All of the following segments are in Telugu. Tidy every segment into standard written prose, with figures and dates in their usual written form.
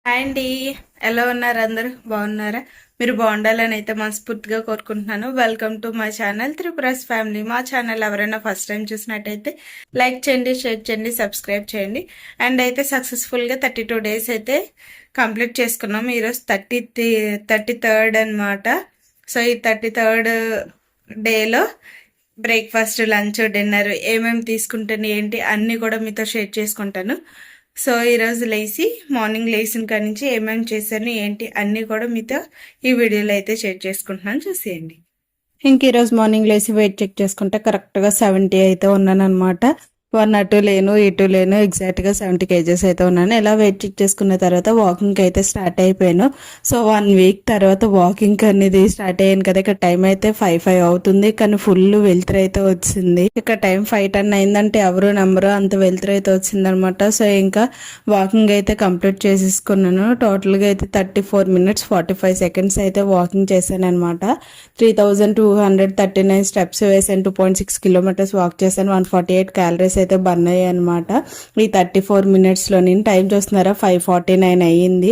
హాయ్ అండి. ఎలా ఉన్నారు? అందరూ బాగున్నారా? మీరు బాగుండాలని అయితే మనస్ఫూర్తిగా కోరుకుంటున్నాను. Welcome to my channel Tripuras family. మా ఛానల్ ఎవరైనా ఫస్ట్ టైం చూసినట్టయితే లైక్ చేయండి, షేర్ చేయండి, సబ్స్క్రైబ్ చేయండి. అండ్ అయితే సక్సెస్ఫుల్గా 32 days అయితే కంప్లీట్ చేసుకున్నాం. ఈరోజు 33rd అనమాట. సో ఈ 33rd డేలో బ్రేక్ఫాస్ట్, లంచ్, డిన్నర్ ఏమేమి తీసుకుంటాను ఏంటి అన్నీ కూడా మీతో షేర్ చేసుకుంటాను. సో ఈరోజు మార్నింగ్ లేచిన కాడి నుంచి ఏమేమి చేశాను ఏంటి అన్నీ కూడా మీతో ఈ వీడియోలో అయితే షేర్ చేసుకుంటున్నాను, చూసేయండి. ఇంక ఈరోజు మార్నింగ్ లేసి వెయిట్ చెక్ చేసుకుంటే కరెక్ట్గా 70 అయితే ఉన్నాను అనమాట. 1 అటు లేను ఇటు లేను, ఎగ్జాక్ట్గా 70 kgs అయితే ఉన్నాను. ఇలా వెయిట్ చెక్ చేసుకున్న తర్వాత వాకింగ్ అయితే స్టార్ట్ అయిపోయాను. సో 1 week తర్వాత వాకింగ్ అనేది స్టార్ట్ అయ్యాను కదా. ఇక్కడ టైం అయితే 5 అవుతుంది, కానీ ఫుల్ వెళ్తురు అయితే వచ్చింది. ఇక్కడ టైం 5:10 అయిందంటే ఎవరు నెంబరు, అంత వెళ్తురు అయితే వచ్చింది అనమాట. సో ఇంకా వాకింగ్ అయితే కంప్లీట్ చేసేసుకున్నాను. టోటల్గా అయితే 34 minutes 45 seconds అయితే వాకింగ్ చేశాను అనమాట. 3239 స్టెప్స్ వేసాను. 2.6 kilometers వాక్ చేశాను. 148 calories అయితే బర్న్ అయ్యాయి అనమాట ఈ 34 minutesలో. నేను టైం చూస్తున్నారా 5:49 అయ్యింది.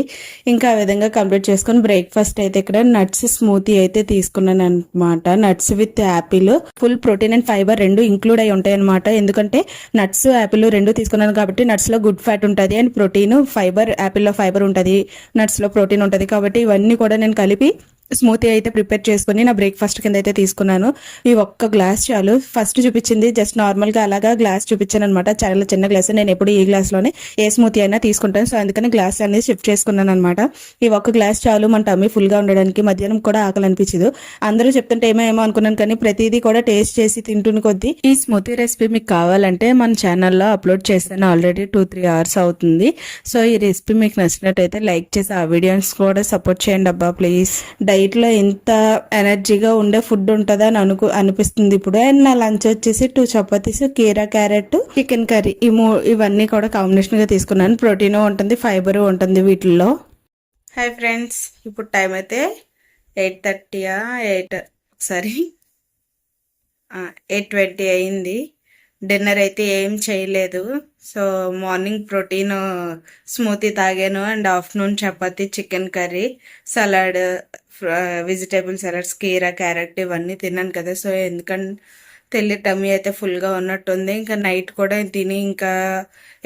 ఇంకా ఆ విధంగా కంప్లీట్ చేసుకుని బ్రేక్ఫాస్ట్ అయితే ఇక్కడ నట్స్ స్మూతీ అయితే తీసుకున్నాను అనమాట. Nuts with Apple, full protein and fibre రెండు ఇంక్లూడ్ అయి ఉంటాయి అనమాట. ఎందుకంటే నట్స్ యాపిల్ రెండు తీసుకున్నాను కాబట్టి నట్స్ లో గుడ్ ఫ్యాట్ ఉంటుంది అండ్ ప్రోటీన్, ఫైబర్, యాపిల్లో ఫైబర్ ఉంటుంది, నట్స్ లో ప్రోటీన్ ఉంటుంది. కాబట్టి ఇవన్నీ కూడా నేను కలిపి స్మూతీ అయితే ప్రిపేర్ చేసుకుని నా బ్రేక్ఫాస్ట్ కింద అయితే తీసుకున్నాను. ఈ ఒక్క గ్లాస్ చాలు. ఫస్ట్ చూపించింది జస్ట్ నార్మల్గా అలాగా గ్లాస్ చూపించాను అనమాట. చాలా చిన్న గ్లాస్. నేను ఎప్పుడు ఈ గ్లాస్లోనే ఏ స్మూతీ అయినా తీసుకుంటాను. సో అందుకని గ్లాస్ అనేది షిఫ్ట్ చేసుకున్నాను అనమాట. ఈ ఒక్క గ్లాస్ చాలు మన టమ్మీ ఫుల్గా ఉండడానికి. మధ్యాహ్నం కూడా ఆకలి అనిపించదు. అందరూ చెప్తుంటే ఏమో అనుకున్నాను, కానీ ప్రతిదీ కూడా టేస్ట్ చేసి తింటున్న కొద్దీ ఈ స్మూతీ రెసిపీ మీకు కావాలంటే మన ఛానల్లో అప్లోడ్ చేస్తాను. ఆల్రెడీ 2-3 hours అవుతుంది. సో ఈ రెసిపీ మీకు నచ్చినట్టయితే లైక్ చేసి ఆ వీడియోస్ కూడా సపోర్ట్ చేయండి అబ్బా ప్లీజ్. డైట్లో ఎంత ఎనర్జీగా ఉండే ఫుడ్ ఉంటుందా అని అనిపిస్తుంది ఇప్పుడు. అండ్ నా లంచ్ వచ్చేసి 2 చపాతీస్, కీరా క్యారెట్, చికెన్ కర్రీ, ఇవన్నీ కూడా కాంబినేషన్గా తీసుకున్నాను. ప్రోటీన్ ఉంటుంది, ఫైబర్ ఉంటుంది వీటిల్లో. హాయ్ ఫ్రెండ్స్, ఇప్పుడు టైం అయితే 8:30 ఒకసారి 8:20 అయింది. డిన్నర్ అయితే ఏం చేయలేదు. సో మార్నింగ్ ప్రోటీన్ స్మూతీ తాగాను and afternoon chapati, chicken curry, salad, vegetable salads, కీరా క్యారెట్ ఇవన్నీ తిన్నాను కదా. సో ఎందుకంటే టమ్మీ అయితే ఫుల్గా ఉన్నట్టుంది. ఇంకా నైట్ కూడా తిని ఇంకా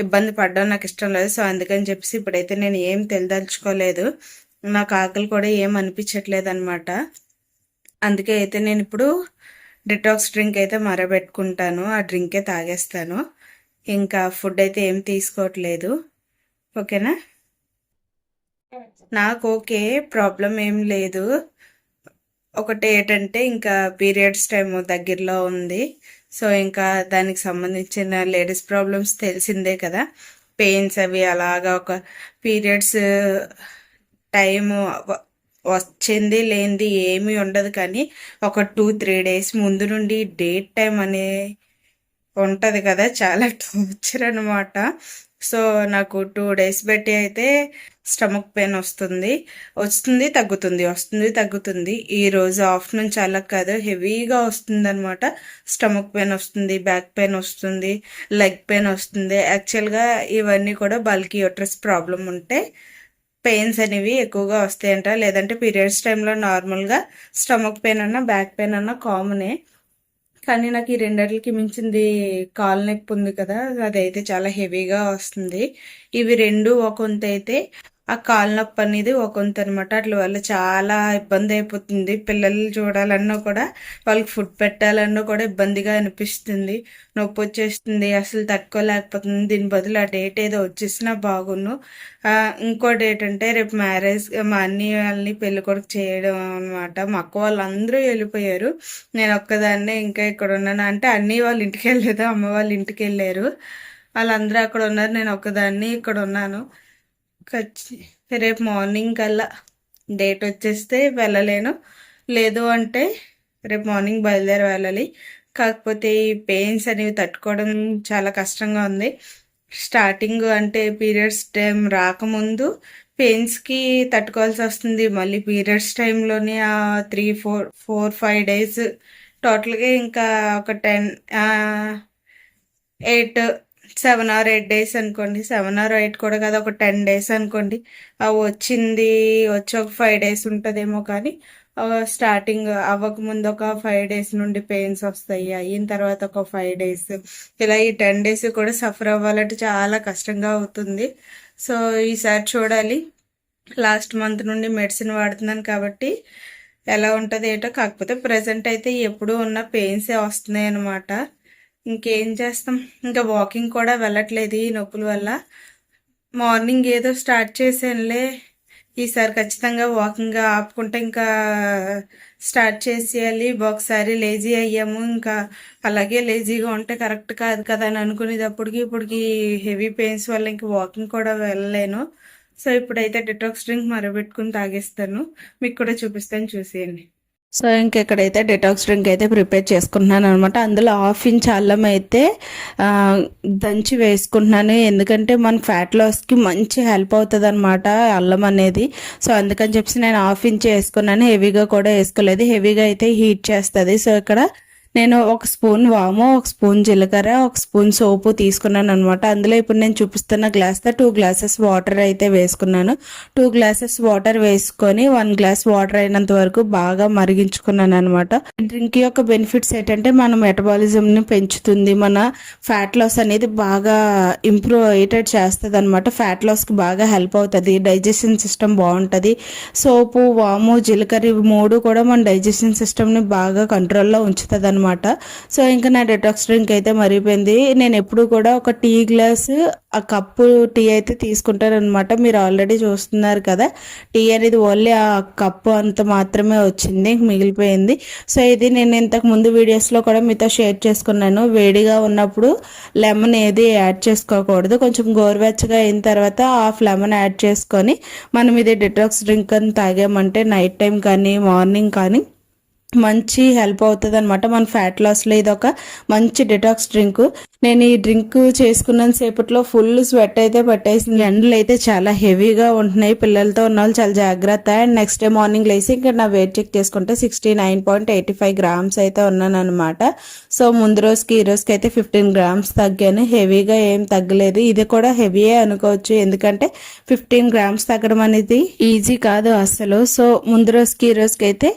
ఇబ్బంది పడడం నాకు ఇష్టం లేదు. సో అందుకని చెప్పేసి ఇప్పుడైతే నేను ఏం తెలిదలుచుకోలేదు. నాకు ఆకలి కూడా ఏం అనిపించట్లేదు అనమాట. అందుకే అయితే నేను ఇప్పుడు డిటాక్స్ డ్రింక్ అయితే మరబెట్టుకుంటాను. ఆ డ్రింకే తాగేస్తాను. ఇంకా ఫుడ్ అయితే ఏం తీసుకోవట్లేదు. ఓకేనా? నాకు ఓకే, ప్రాబ్లం ఏం లేదు. ఒకటి ఏంటంటే ఇంకా పీరియడ్స్ టైం దగ్గరలో ఉంది. సో ఇంకా దానికి సంబంధించిన లేడీస్ ప్రాబ్లమ్స్ తెలిసిందే కదా. పెయిన్స్ అవి అలాగా ఒక పీరియడ్స్ టైము వచ్చింది లేనిది ఏమీ ఉండదు, కానీ ఒక 2-3 days ముందు నుండి డేట్ టైం అనే ఉంటుంది కదా, చాలా టార్చర్ అనమాట. సో నాకు 2 days బట్టి అయితే స్టమక్ పెయిన్ వస్తుంది తగ్గుతుంది, వస్తుంది తగ్గుతుంది. ఈరోజు ఆఫ్టర్నూన్ చాలా కాదు హెవీగా వస్తుంది అనమాట. స్టమక్ పెయిన్ వస్తుంది, బ్యాక్ పెయిన్ వస్తుంది, లెగ్ పెయిన్ వస్తుంది. యాక్చువల్గా ఇవన్నీ కూడా బల్కీ యూట్రస్ ప్రాబ్లం ఉంటే పెయిన్స్ అనేవి ఎక్కువగా వస్తాయంట. లేదంటే పీరియడ్స్ టైంలో నార్మల్గా స్టమక్ పెయిన్ అన్నా బ్యాక్ పెయిన్ అన్నా కామనే. కానీ నాకు ఈ రెండిటికి మించింది కాలు నొప్పి ఉంది కదా, అదైతే చాలా హెవీగా వస్తుంది. ఇవి రెండు ఒక వంతు అయితే ఆ కాలు నొప్పి అనేది ఒక వంతు అనమాట. అట్ల వల్ల చాలా ఇబ్బంది అయిపోతుంది. పిల్లలు చూడాలన్నా కూడా, వాళ్ళకి ఫుడ్ పెట్టాలన్నా కూడా ఇబ్బందిగా అనిపిస్తుంది. నొప్పి వచ్చేస్తుంది, అసలు తట్టుకోలేకపోతుంది. దీని బదులు ఆ డేట్ ఏదో వచ్చేసినా బాగున్ను. ఇంకో డేట్ అంటే రేపు మ్యారేజ్, మా అన్ని వాళ్ళని పెళ్లి కొడుకు చేయడం అనమాట. మా అక్క వాళ్ళందరూ వెళ్ళిపోయారు, నేను ఒక్కదాన్నే ఇంకా ఇక్కడ ఉన్నాను. అంటే అన్నీ వాళ్ళ ఇంటికి వెళ్ళలేదు, అమ్మ వాళ్ళ ఇంటికి వెళ్ళారు. వాళ్ళందరూ అక్కడ ఉన్నారు, నేను ఒక్కదాన్ని ఇక్కడ ఉన్నాను. రేపు మార్నింగ్ కల్లా డేట్ వచ్చేస్తే వెళ్ళలేను, లేదు అంటే రేపు మార్నింగ్ బయలుదేరి వెళ్ళాలి. కాకపోతే ఈ పెయిన్స్ అనేవి తట్టుకోవడం చాలా కష్టంగా ఉంది. స్టార్టింగ్ అంటే పీరియడ్స్ టైం రాకముందు పెయిన్స్కి తట్టుకోవాల్సి వస్తుంది. మళ్ళీ పీరియడ్స్ టైంలోనే ఆ 3-4-5 days టోటల్గా ఇంకా ఒక 8 7 or 8 days అనుకోండి, 7 or 8 కూడా కాదు, ఒక 10 days అనుకోండి. వచ్చి ఒక 5 days ఉంటుందేమో, కానీ స్టార్టింగ్ అవ్వకముందు ఒక 5 days నుండి పెయిన్స్ వస్తాయి. అయిన తర్వాత ఒక 5 days, ఇలా ఈ 10 days కూడా సఫర్ అవ్వాలంటే చాలా కష్టంగా అవుతుంది. సో ఈసారి చూడాలి. లాస్ట్ మంత్ నుండి మెడిసిన్ వాడుతున్నాను కాబట్టి ఎలా ఉంటుంది ఏంటో. కాకపోతే ప్రజెంట్ అయితే ఎప్పుడూ ఉన్న పెయిన్సే వస్తున్నాయి అనమాట. ఇంకేం చేస్తాం, ఇంకా వాకింగ్ కూడా వెళ్ళట్లేదు ఈ నొప్పుల వల్ల. మార్నింగ్ ఏదో స్టార్ట్ చేసానులే, ఈసారి ఖచ్చితంగా వాకింగ్ ఆపుకుంటే ఇంకా స్టార్ట్ చేసేయాలి. ఒకసారి లేజీ అయ్యాము, ఇంకా అలాగే లేజీగా ఉంటే కరెక్ట్ కాదు కదా అని అనుకునేటప్పటికి ఇప్పటికి హెవీ పెయిన్స్ వల్ల ఇంకా వాకింగ్ కూడా వెళ్ళలేను. సో ఇప్పుడైతే డిటాక్స్ డ్రింక్ మరబెట్టుకుని తాగేస్తాను, మీకు కూడా చూపిస్తాను, చూసేయండి. సో ఇంకెక్కడైతే డిటాక్స్ డ్రింక్ అయితే ప్రిపేర్ చేసుకుంటున్నాను అనమాట. అందులో 1/2 ఇంచ్ అల్లం అయితే దంచి వేసుకుంటున్నాను, ఎందుకంటే మన ఫ్యాట్ లాస్కి మంచి హెల్ప్ అవుతుంది అనమాట అల్లం అనేది. సో అందుకని చెప్పి నేను 1/2 ఇంచ్ వేసుకున్నాను, హెవీగా కూడా వేసుకోలేదు. హెవీగా అయితే హీట్ చేస్తుంది. సో ఇక్కడ నేను 1 స్పూన్ వాము, 1 స్పూన్ జీలకర్ర, 1 స్పూన్ సోపు తీసుకున్నాను అనమాట. అందులో ఇప్పుడు నేను చూపిస్తున్న గ్లాస్తో 2 glasses వాటర్ అయితే వేసుకున్నాను. 2 glasses వాటర్ వేసుకొని 1 glass వాటర్ అయినంత వరకు బాగా మరిగించుకున్నాను అనమాట. డ్రింక్ యొక్క బెనిఫిట్స్ ఏంటంటే మన మెటబాలిజంని పెంచుతుంది, మన ఫ్యాట్ లాస్ అనేది బాగా ఇంప్రూవ్ అయ్యేటట్టు చేస్తుంది అనమాట. ఫ్యాట్ లాస్కి బాగా హెల్ప్ అవుతుంది, డైజెషన్ సిస్టమ్ బాగుంటుంది. సోపు, వాము, జీలకర్ర ఇవి 3 కూడా మన డైజెషన్ సిస్టమ్ని బాగా కంట్రోల్లో ఉంచుతుంది అనమాట. సో ఇంకా నా డిటాక్స్ డ్రింక్ అయితే మరిగిపోయింది. నేను ఎప్పుడు కూడా ఒక టీ గ్లాస్, ఆ కప్పు టీ అయితే తీసుకుంటాను అనమాట. మీరు ఆల్రెడీ చూస్తున్నారు కదా, టీ అనేది ఓన్లీ ఆ కప్పు అంత మాత్రమే వచ్చింది, మిగిలిపోయింది. సో ఇది నేను ఇంతకు ముందు వీడియోస్లో కూడా మీతో షేర్ చేసుకున్నాను. వేడిగా ఉన్నప్పుడు లెమన్ ఏది యాడ్ చేసుకోకూడదు, కొంచెం గోరువెచ్చగా అయిన తర్వాత 1/2 లెమన్ యాడ్ చేసుకొని మనం ఇది డిటాక్స్ డ్రింక్ అని తాగామంటే నైట్ టైం కానీ మార్నింగ్ కానీ మంచి హెల్ప్ అవుతుంది అనమాట. మన ఫ్యాట్ లాస్లో ఇది ఒక మంచి డిటాక్స్ డ్రింక్. నేను ఈ డ్రింక్ చేసుకున్నంత సేపట్లో ఫుల్ స్వెట్ అయితే పట్టేసింది. ఎండలు అయితే చాలా హెవీగా ఉంటున్నాయి, పిల్లలతో ఉన్న వాళ్ళు చాలా జాగ్రత్త. అండ్ నెక్స్ట్ డే మార్నింగ్ లేసి ఇంకా నా వెయిట్ చెక్ చేసుకుంటే 69.85 grams అయితే ఉన్నాను అనమాట. సో ముందు రోజుకి ఈ రోజుకి అయితే 15 grams తగ్గాను, హెవీగా ఏం తగ్గలేదు. ఇది కూడా హెవీయే అనుకోవచ్చు, ఎందుకంటే 15 grams తగ్గడం అనేది ఈజీ కాదు అసలు. సో ముందు రోజుకి ఈ రోజుకి అయితే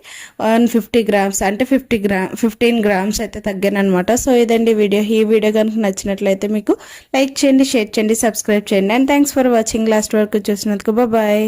150 grams అంటే 15 grams అయితే తగ్గాను అనమాట. సో ఇదండి వీడియో. ఈ వీడియో కనుక నచ్చినట్లయితే మీకు లైక్ చేయండి, షేర్ చేయండి, సబ్స్క్రైబ్ చేయండి. And thanks for watching. Last వరకు చూసినందుకు బాయ్.